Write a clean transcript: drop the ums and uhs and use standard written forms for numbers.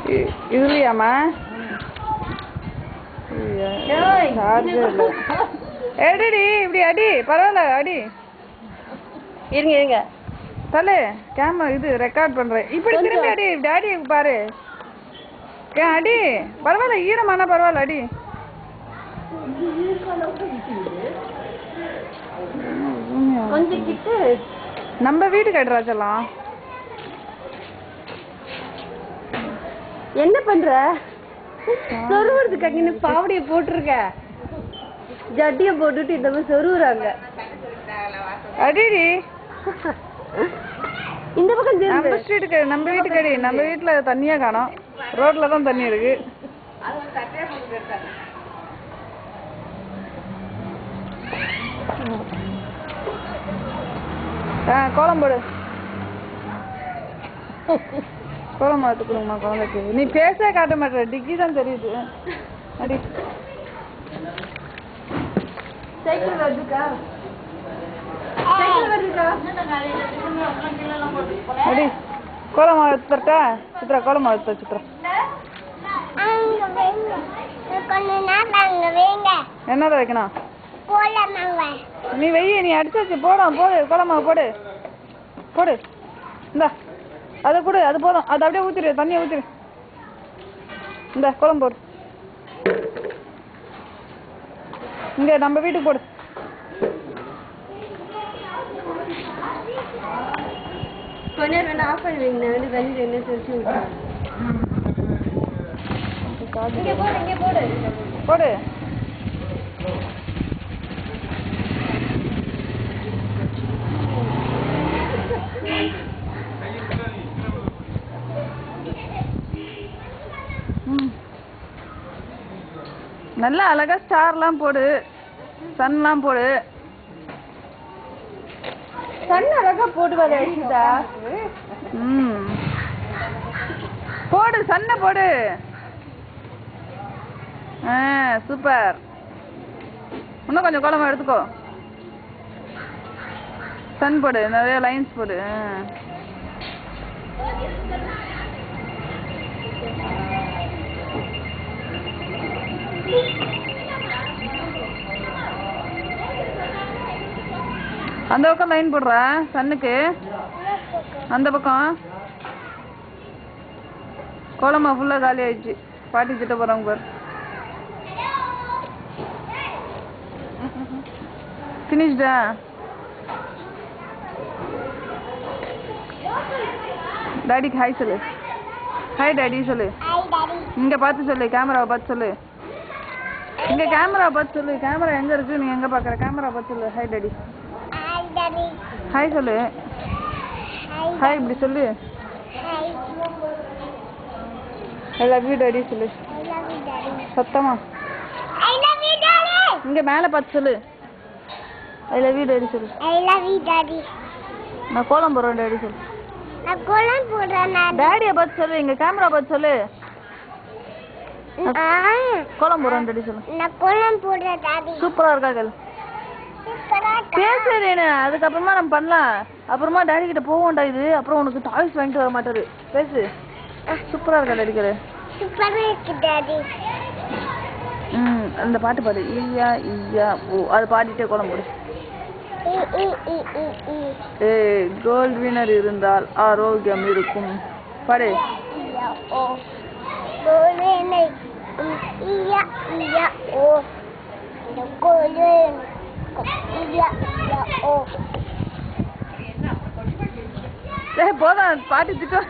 இதுலையாம்மா எடிடி இப்படி அடி பரவாயில்ல அடி இருங்க இருங்க தலை கேமரா இது ரெக்கார்ட் பண்றேன் இப்படி திரும்பி அடி டாடி பாரு அடி பரவாயில்ல ஈரமானா பரவாயில்ல அடி கொஞ்சம் கிட்ட நம்ம வீட்டுக்கு அட்ராச்சலாம் என்ன பண்ற சொருவுறதுக்காக இன்னும் பாவடிய போட்டுருக்க ஜட்டிய போட்டுட்டு இந்த மாதிரி சொருவுறாங்க அடிடி இந்த பக்கம் நம்ம ஸ்ட்ரீட்டுக்கு நம்ம வீட்டுக்கு அடி நம்ம வீட்டுல தண்ணியா காணோம் ரோட்ல தான் தண்ணி இருக்கு கோலம் போடு கோலம் எடுத்துக்கணுமா குழந்தைக்கு நீ பேசவே காட்ட மாட்டேற டிக்கி தான் தெரியுது அடி சைக்கிள் வருதுக்கா சைக்கிள் வருதுக்கா அடி கோலம் எடுத்துட்டா சித்ரா கோலம் எடுத்து சித்ரா என்னதான் வைக்கணும் நீ வெய்ய நீ அடிச்சாச்சு போடும் போடு கோலமா போடு போடு இந்தா அதை கொடு அது போதும் அது அப்படியே ஊத்திரு தண்ணியை ஊத்திரு இந்த கோலம் போடு இங்க நம்ம வீட்டுக்கு போடு கொஞ்ச நேரம் வேணா ஆஃப் பண்ணுவீங்க வந்து தண்ணி என்ன தெரிச்சு விட்டுறேன் இங்க போடு இங்க போடு போடு நல்லா அழகா ஸ்டார்லாம் போடு சன்லாம் போடு சன் அழகா போட்டு வர வச்சுதா போடு சன்ன போடு சூப்பர் இன்னும் கொஞ்சம் கோலமா எடுத்துக்கோ சன் போடு நிறைய லைன்ஸ் போடு அந்த பக்கம் லைன் போடுற சன்னுக்கு அந்த பக்கம் கோலமா ஃபுல்லா காலி ஆயிடுச்சு பாட்டி திட்ட போறாங்க பாரு ஃபினிஷ்டா டாடிக்கு ஹாய் சொல்லு ஹாய் டாடி சொல்லு இங்க பார்த்து சொல்லு கேமராவை பார்த்து சொல்லு இங்க கேமரா பார்த்து சொல்லு கேமரா எங்க இருக்கு நீ எங்க பாக்குற கேமரா பார்த்து சொல்லு ஹாய் டாடி ஹாய் சொல்லு ஹாய் இப்படி சொல்லு ஐ லவ் யூ டாடி சொல்லு சத்தமா இங்க மேல பார்த்து சொல்லு ஐ லவ் யூ டாடி சொல்லு ஐ லவ் யூ டாடி நான் கோலம் போடுறேன் டாடி சொல்லு நான் கோலம் போடுறேன் டாடியை பார்த்து சொல்லு இங்க கேமரா பார்த்து சொல்லு கோலம் போடுறேன் டாடி சொல்லு நான் கோலம் போடுறேன் டாடி சூப்பரா இருக்கா கேளு பேசுறேன்னு அதுக்கப்புறமா நம்ம பண்ணலாம் அப்புறமா டாடி கிட்ட போவோம்டா இது அப்புறம் உனக்கு டாய்ஸ் வாங்கிட்டு வர மாட்டாரு பேசு சூப்பரா இருக்கா டாடி கேளு சூப்பரா இருக்கு டாடி அந்த பாட்டு பாடு ஈயா ஈயா ஓ அது பாடிட்டே கோலம் போடு கோல்ட் வினர் இருந்தால் ஆரோக்கியம் இருக்கும் பாடு போதும் பாட்டு திட்டம்